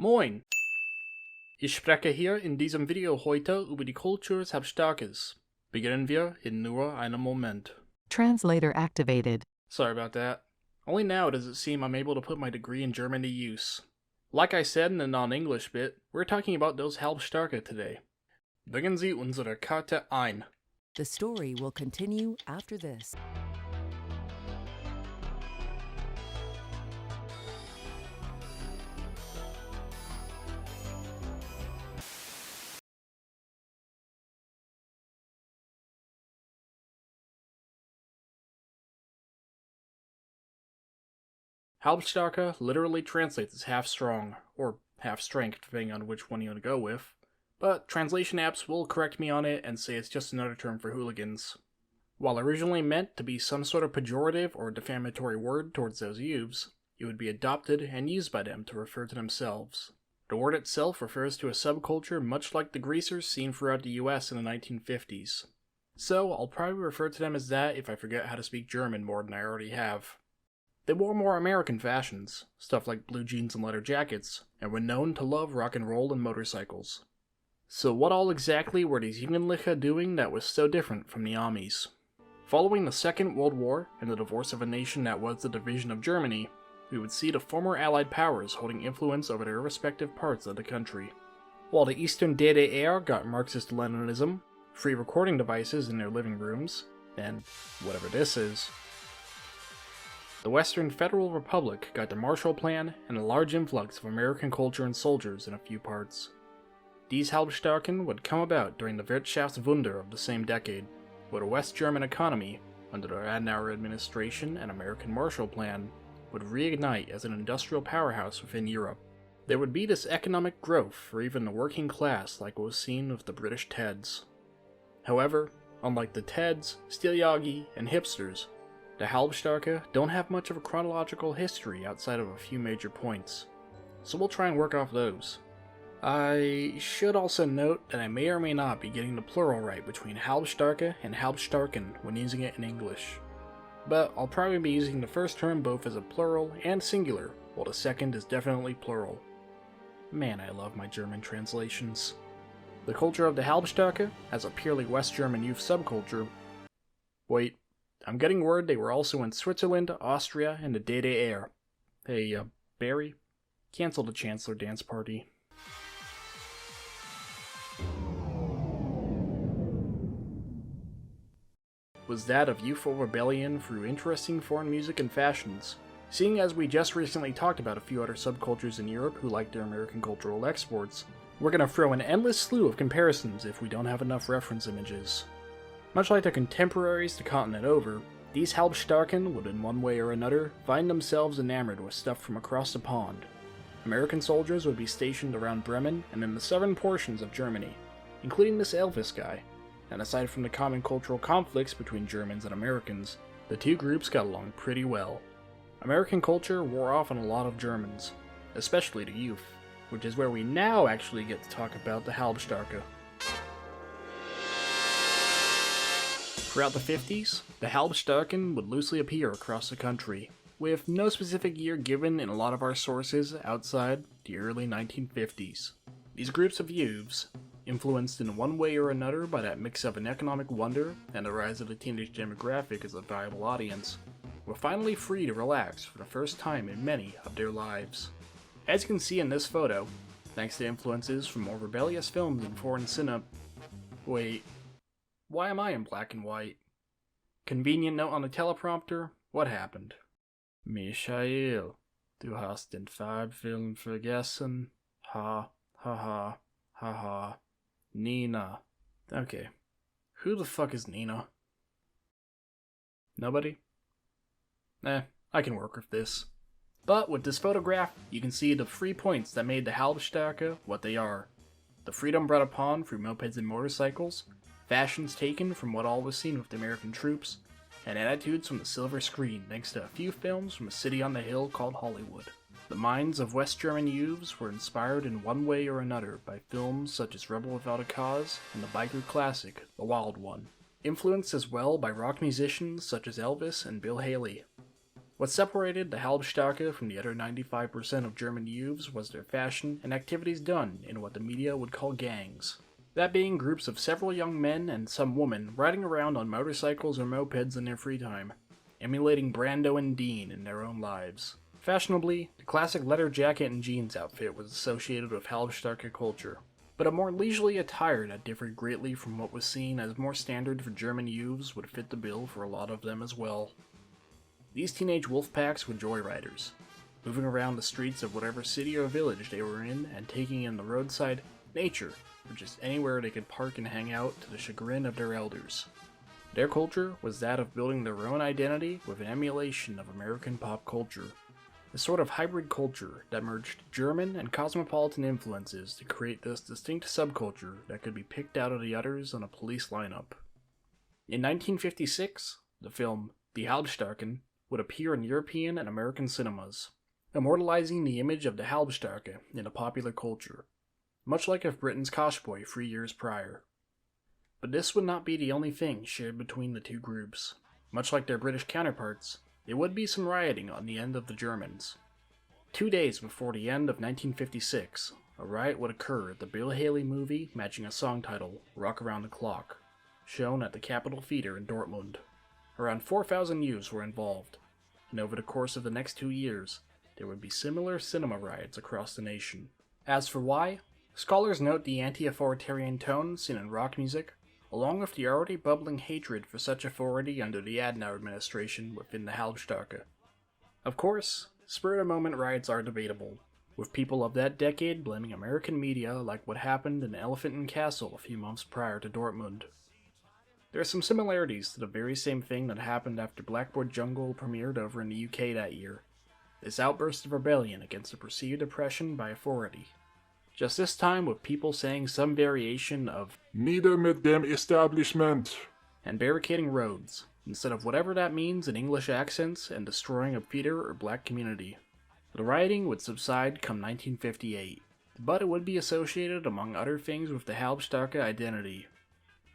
Moin! Ich spreche hier in diesem Video heute über die Kultur des Halbstarkes. Beginnen wir in nur einem Moment. Translator activated. Sorry about that. Only now does it seem I'm able to put my degree in German to use. Like I said in the non-English bit, we're talking about those Halbstarke today. Bringen Sie unsere Karte ein. The story will continue after this. Halbstarke literally translates as half strong, or half strength depending on which one you want to go with, but translation apps will correct me on it and say it's just another term for hooligans. While originally meant to be some sort of pejorative or defamatory word towards those youths, it would be adopted and used by them to refer to themselves. The word itself refers to a subculture much like the greasers seen throughout the US in the 1950s. So I'll probably refer to them as that if I forget how to speak German more than I already have. They wore more American fashions, stuff like blue jeans and leather jackets, and were known to love rock and roll and motorcycles. So what all exactly were these Jugendliche doing that was so different from the Amis? Following the Second World War and the divorce of a nation that was the division of Germany, we would see the former Allied powers holding influence over their respective parts of the country. While the Eastern DDR got Marxist-Leninism, free recording devices in their living rooms, and whatever this is, the Western Federal Republic got the Marshall Plan and a large influx of American culture and soldiers in a few parts. These Halbstarken would come about during the Wirtschaftswunder of the same decade, where the West German economy, under the Adenauer administration and American Marshall Plan, would reignite as an industrial powerhouse within Europe. There would be this economic growth for even the working class like what was seen with the British Teds. However, unlike the Teds, Stiljagi, and hipsters, the Halbstarke don't have much of a chronological history outside of a few major points, so we'll try and work off those. I should also note that I may or may not be getting the plural right between Halbstarke and Halbstarken when using it in English, but I'll probably be using the first term both as a plural and singular, while the second is definitely plural. Man, I love my German translations. The culture of the Halbstarke, as a purely West German youth subculture. Wait, I'm getting word they were also in Switzerland, Austria, and the DDR. Hey, Barry, cancel the Chancellor dance party. Was that of youthful rebellion through interesting foreign music and fashions, seeing as we just recently talked about a few other subcultures in Europe who like their American cultural exports. We're gonna throw an endless slew of comparisons if we don't have enough reference images. Much like their contemporaries the continent over, these Halbstarken would in one way or another find themselves enamored with stuff from across the pond. American soldiers would be stationed around Bremen and in the southern portions of Germany, including this Elvis guy, and aside from the common cultural conflicts between Germans and Americans, the two groups got along pretty well. American culture wore off on a lot of Germans, especially the youth, which is where we now actually get to talk about the Halbstarke. Throughout the 50s, the Halbstarken would loosely appear across the country, with no specific year given in a lot of our sources outside the early 1950s. These groups of youths, influenced in one way or another by that mix of an economic wonder and the rise of the teenage demographic as a viable audience, were finally free to relax for the first time in many of their lives. As you can see in this photo, thanks to influences from more rebellious films and foreign cinema. Wait, why am I in black and white? Convenient note on the teleprompter? What happened? Michael, du hast den Farbfilm vergessen. Ha, ha ha, ha ha. Nina. Okay. Who the fuck is Nina? Nobody? I can work with this. But with this photograph, you can see the 3 points that made the Halbstarke what they are. The freedom brought upon through mopeds and motorcycles, fashions taken from what all was seen with the American troops, and attitudes from the silver screen thanks to a few films from a city on the hill called Hollywood. The minds of West German youths were inspired in one way or another by films such as Rebel Without a Cause and the biker classic, The Wild One. Influenced as well by rock musicians such as Elvis and Bill Haley. What separated the Halbstarke from the other 95% of German youths was their fashion and activities done in what the media would call gangs. That being groups of several young men and some women riding around on motorcycles or mopeds in their free time, emulating Brando and Dean in their own lives. Fashionably, the classic leather jacket and jeans outfit was associated with Halbstarke culture, but a more leisurely attire that differed greatly from what was seen as more standard for German youths would fit the bill for a lot of them as well. These teenage wolf packs were joyriders, moving around the streets of whatever city or village they were in and taking in the roadside, nature, or just anywhere they could park and hang out to the chagrin of their elders. Their culture was that of building their own identity with an emulation of American pop culture, a sort of hybrid culture that merged German and cosmopolitan influences to create this distinct subculture that could be picked out of the others on a police lineup. In 1956, the film Die Halbstarken would appear in European and American cinemas, immortalizing the image of the Halbstarke in a popular culture, much like of Britain's Koshboy 3 years prior. But this would not be the only thing shared between the two groups. Much like their British counterparts, there would be some rioting on the end of the Germans. 2 days before the end of 1956, a riot would occur at the Bill Haley movie matching a song title, Rock Around the Clock, shown at the Capitol Theater in Dortmund. Around 4,000 youths were involved, and over the course of the next 2 years, there would be similar cinema riots across the nation. As for why, scholars note the anti-authoritarian tone seen in rock music, along with the already bubbling hatred for such authority under the Adenauer administration within the Halbstarke. Of course, spur-of-the-moment riots are debatable, with people of that decade blaming American media like what happened in Elephant and Castle a few months prior to Dortmund. There are some similarities to the very same thing that happened after Blackboard Jungle premiered over in the UK that year, this outburst of rebellion against the perceived oppression by authority. Just this time with people saying some variation of "Nieder mit dem Establishment" and barricading roads, instead of whatever that means in English accents and destroying a theater or black community. The rioting would subside come 1958, but it would be associated among other things with the Halbstarke identity,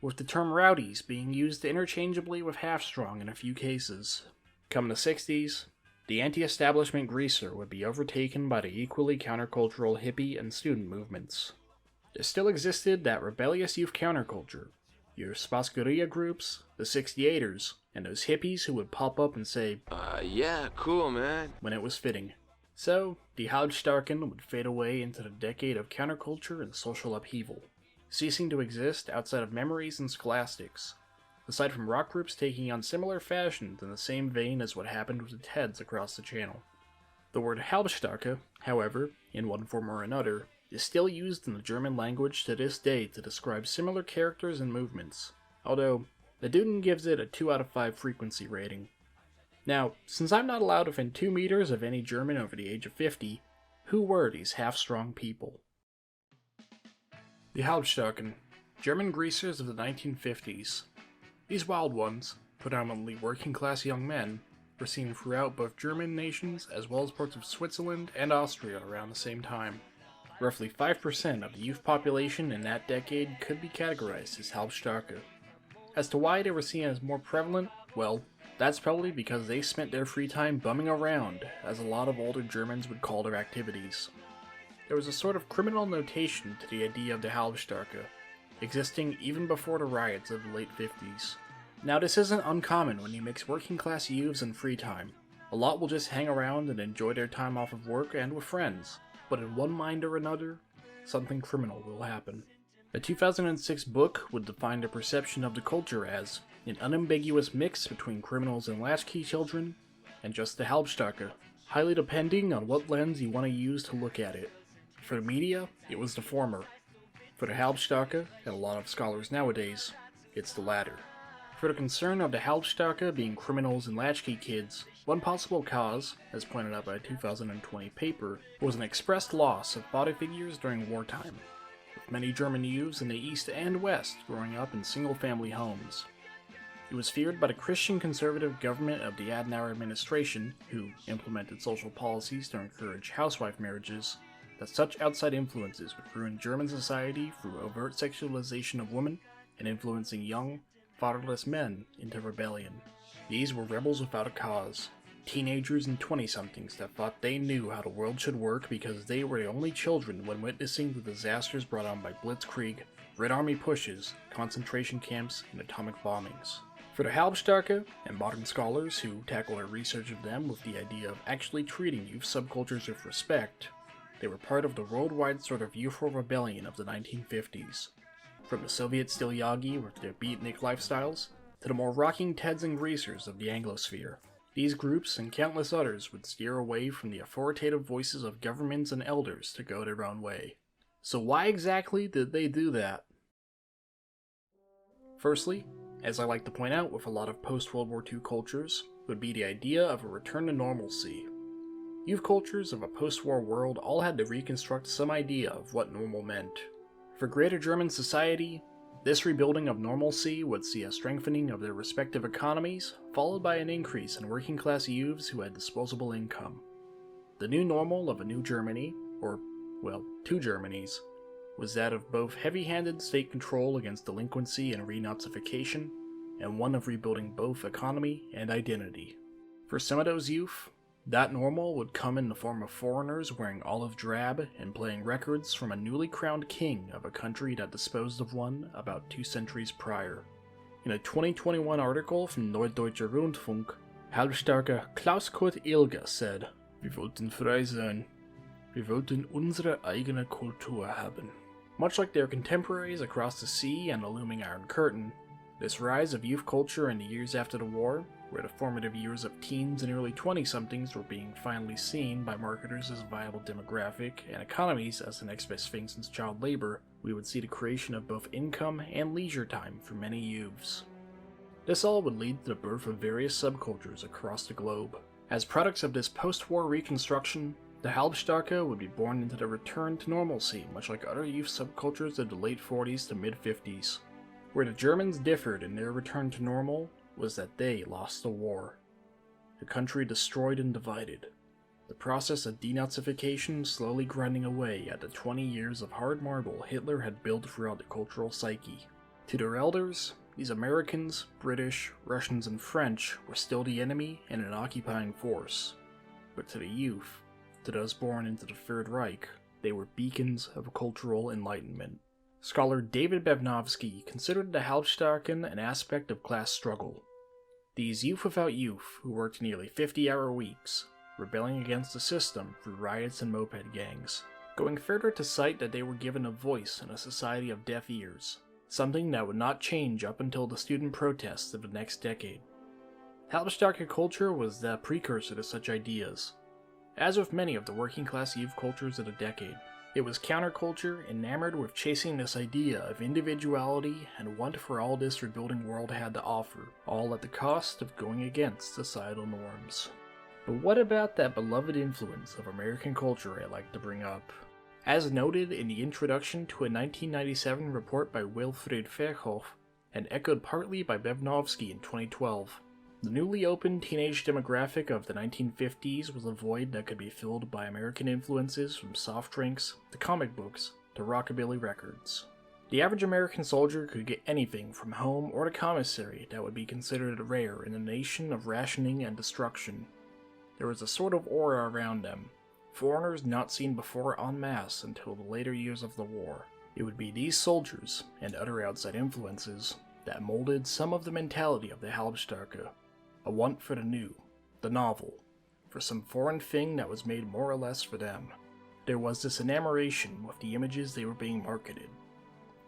with the term rowdies being used interchangeably with half-strong in a few cases. Come the 60s, the anti-establishment greaser would be overtaken by the equally countercultural hippie and student movements. There still existed that rebellious youth counterculture, your Spaßgeria groups, the 68ers, and those hippies who would pop up and say, Yeah, cool, man," when it was fitting. So, the Halbstarken would fade away into the decade of counterculture and social upheaval, ceasing to exist outside of memories and scholastics, aside from rock groups taking on similar fashions in the same vein as what happened with the Teds across the channel. The word Halbstarke, however, in one form or another, is still used in the German language to this day to describe similar characters and movements, although the Duden gives it a 2 out of 5 frequency rating. Now, since I'm not allowed within 2 meters of any German over the age of 50, who were these half-strong people? The Halbstarken, German greasers of the 1950s. These wild ones, predominantly working-class young men, were seen throughout both German nations as well as parts of Switzerland and Austria around the same time. Roughly 5% of the youth population in that decade could be categorized as Halbstarke. As to why they were seen as more prevalent, well, that's probably because they spent their free time bumming around, as a lot of older Germans would call their activities. There was a sort of criminal notation to the idea of the Halbstarke, existing even before the riots of the late 50s. Now this isn't uncommon when you mix working class youths and free time. A lot will just hang around and enjoy their time off of work and with friends, but in one mind or another, something criminal will happen. A 2006 book would define the perception of the culture as an unambiguous mix between criminals and latchkey children, and just the Halbstarke, highly depending on what lens you want to use to look at it. For the media, it was the former. For the Halbstarke, and a lot of scholars nowadays, it's the latter. For the concern of the Halbstarke being criminals and latchkey kids, one possible cause, as pointed out by a 2020 paper, was an expressed loss of father figures during wartime, with many German youths in the East and West growing up in single-family homes. It was feared by the Christian conservative government of the Adenauer administration, who implemented social policies to encourage housewife marriages, that such outside influences would ruin German society through overt sexualization of women and influencing young, fatherless men into rebellion. These were rebels without a cause. teenagers and 20-somethings that thought they knew how the world should work because they were the only children when witnessing the disasters brought on by blitzkrieg, Red Army pushes, concentration camps, and atomic bombings. For the Halbstarke, and modern scholars who tackle their research of them with the idea of actually treating youth subcultures with respect, they were part of the worldwide sort of youthful rebellion of the 1950s. From the Soviet Stilyagi with their beatnik lifestyles, to the more rocking Teds and Greasers of the Anglosphere. These groups and countless others would steer away from the authoritative voices of governments and elders to go their own way. So why exactly did they do that? Firstly, as I like to point out with a lot of post-World War II cultures, would be the idea of a return to normalcy. Youth cultures of a post-war world all had to reconstruct some idea of what normal meant. For Greater German society, this rebuilding of normalcy would see a strengthening of their respective economies, followed by an increase in working-class youths who had disposable income. The new normal of a new Germany, or, well, two Germanys, was that of both heavy-handed state control against delinquency and renazification, and one of rebuilding both economy and identity. For some of those youth, that normal would come in the form of foreigners wearing olive drab and playing records from a newly crowned king of a country that disposed of one about 2 centuries prior. In a 2021 article from Neue Deutsche Rundfunk, Halbstarke Klaus Kurt Ilger said, "Wir wollten frei sein. Wir wollten unsere eigene Kultur haben." Much like their contemporaries across the sea and the looming Iron Curtain, this rise of youth culture in the years after the war, where the formative years of teens and early 20-somethings were being finally seen by marketers as a viable demographic and economies as the next best thing since child labor, we would see the creation of both income and leisure time for many youths. This all would lead to the birth of various subcultures across the globe. As products of this post-war reconstruction, the Halbstarke would be born into the return to normalcy, much like other youth subcultures of the late 40s to mid-50s. Where the Germans differed in their return to normal was that they lost the war. The country destroyed and divided. The process of denazification slowly grinding away at the 20 years of hard marble Hitler had built throughout the cultural psyche. To their elders, these Americans, British, Russians, and French were still the enemy and an occupying force. But to the youth, to those born into the Third Reich, they were beacons of cultural enlightenment. Scholar David Bevnovsky considered the Halbstarken an aspect of class struggle. These youth without youth, who worked nearly 50-hour weeks, rebelling against the system through riots and moped gangs, going further to cite that they were given a voice in a society of deaf ears, something that would not change up until the student protests of the next decade. Halbstarke culture was the precursor to such ideas. As with many of the working-class youth cultures of the decade, it was counterculture enamored with chasing this idea of individuality and want for all this rebuilding world had to offer, all at the cost of going against societal norms. But what about that beloved influence of American culture I like to bring up? As noted in the introduction to a 1997 report by Wilfried Verhoef, and echoed partly by Bevnovsky in 2012, the newly opened teenage demographic of the 1950s was a void that could be filled by American influences from soft drinks, to comic books, to rockabilly records. The average American soldier could get anything from home or the commissary that would be considered rare in a nation of rationing and destruction. There was a sort of aura around them, foreigners not seen before en masse until the later years of the war. It would be these soldiers, and other outside influences, that molded some of the mentality of the Halbstarke. A want for the new, the novel, for some foreign thing that was made more or less for them. There was this enamoration with the images they were being marketed.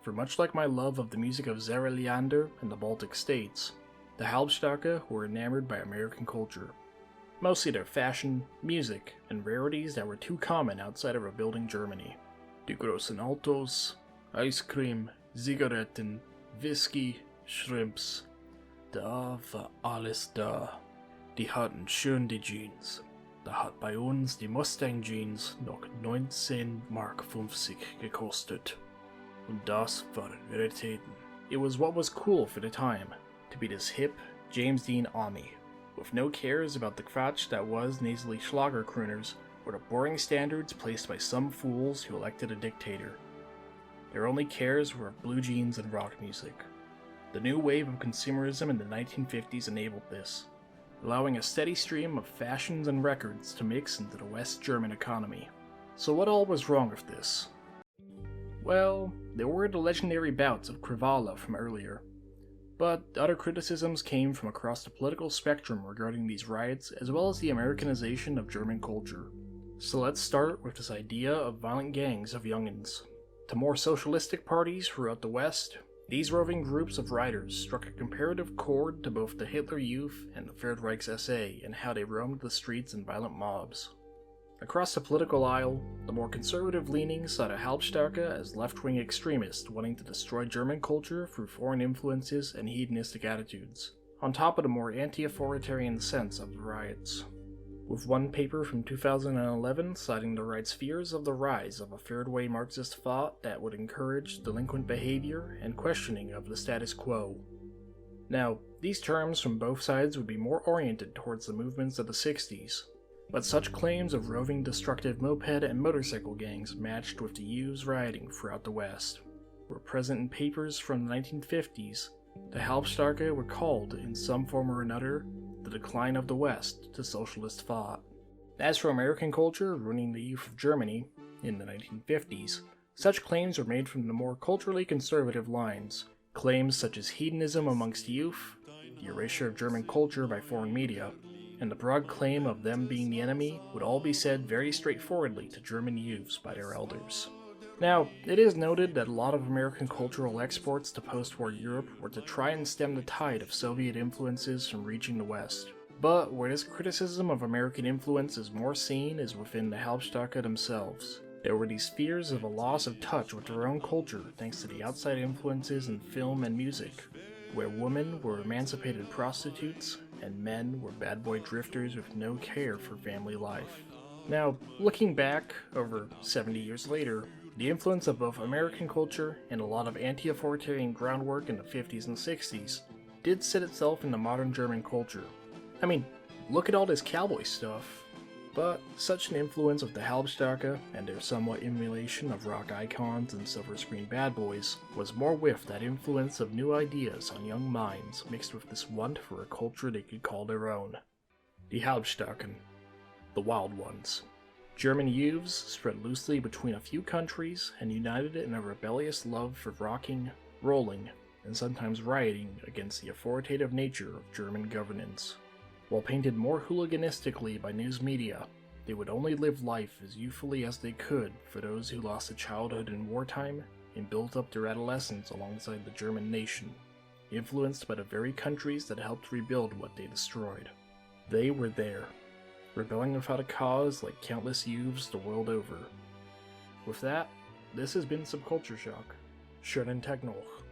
For much like my love of the music of Zara Leander and the Baltic States, the Halbstarke were enamored by American culture. Mostly their fashion, music, and rarities that were too common outside of rebuilding Germany. Die großen Autos, ice cream, Zigaretten, whiskey, shrimps. Da war alles da. Die hatten schön die Jeans. Da hat bei uns die Mustang Jeans noch 19,50 Mark gekostet. Und das waren Raritäten. It was what was cool for the time, to be this hip, James Dean Ami, with no cares about the crotch that was nasally Schlager crooners or the boring standards placed by some fools who elected a dictator. Their only cares were blue jeans and rock music. The new wave of consumerism in the 1950s enabled this, allowing a steady stream of fashions and records to mix into the West German economy. So what all was wrong with this? Well, there were the legendary bouts of Kravala from earlier, but other criticisms came from across the political spectrum regarding these riots, as well as the Americanization of German culture. So let's start with this idea of violent gangs of youngins. To more socialistic parties throughout the West, these roving groups of riders struck a comparative chord to both the Hitler Youth and the Third Reich's SA in how they roamed the streets in violent mobs. Across the political aisle, the more conservative leanings saw the Halbstarke as left-wing extremists wanting to destroy German culture through foreign influences and hedonistic attitudes, on top of the more anti-authoritarian sense of the riots. With one paper from 2011 citing the right's fears of the rise of a third-way Marxist thought that would encourage delinquent behavior and questioning of the status quo. Now, these terms from both sides would be more oriented towards the movements of the 60s, but such claims of roving destructive moped and motorcycle gangs matched with the youths rioting throughout the West were present in papers from the 1950s. The Halbstarke were called, in some form or another, the decline of the West to socialist thought. As for American culture ruining the youth of Germany in the 1950s, such claims were made from the more culturally conservative lines. Claims such as hedonism amongst youth, the erasure of German culture by foreign media, and the broad claim of them being the enemy would all be said very straightforwardly to German youths by their elders. Now, it is noted that a lot of American cultural exports to post-war Europe were to try and stem the tide of Soviet influences from reaching the West. But where this criticism of American influence is more seen is within the Halbstarke themselves. There were these fears of a loss of touch with their own culture thanks to the outside influences in film and music, where women were emancipated prostitutes and men were bad boy drifters with no care for family life. Now, looking back over 70 years later, the influence of both American culture and a lot of anti-authoritarian groundwork in the 50s and 60s did set itself in the modern German culture. I mean, look at all this cowboy stuff. But such an influence of the Halbstarke and their somewhat emulation of rock icons and silver screen bad boys was more with that influence of new ideas on young minds mixed with this want for a culture they could call their own. The Halbstarken, the wild ones. German youths spread loosely between a few countries and united in a rebellious love for rocking, rolling, and sometimes rioting against the authoritative nature of German governance. While painted more hooliganistically by news media, they would only live life as youthfully as they could for those who lost a childhood in wartime and built up their adolescence alongside the German nation, influenced by the very countries that helped rebuild what they destroyed. They were there, rebelling without a cause like countless youths the world over. With that, this has been Subculture Shock. Schönen Tag noch.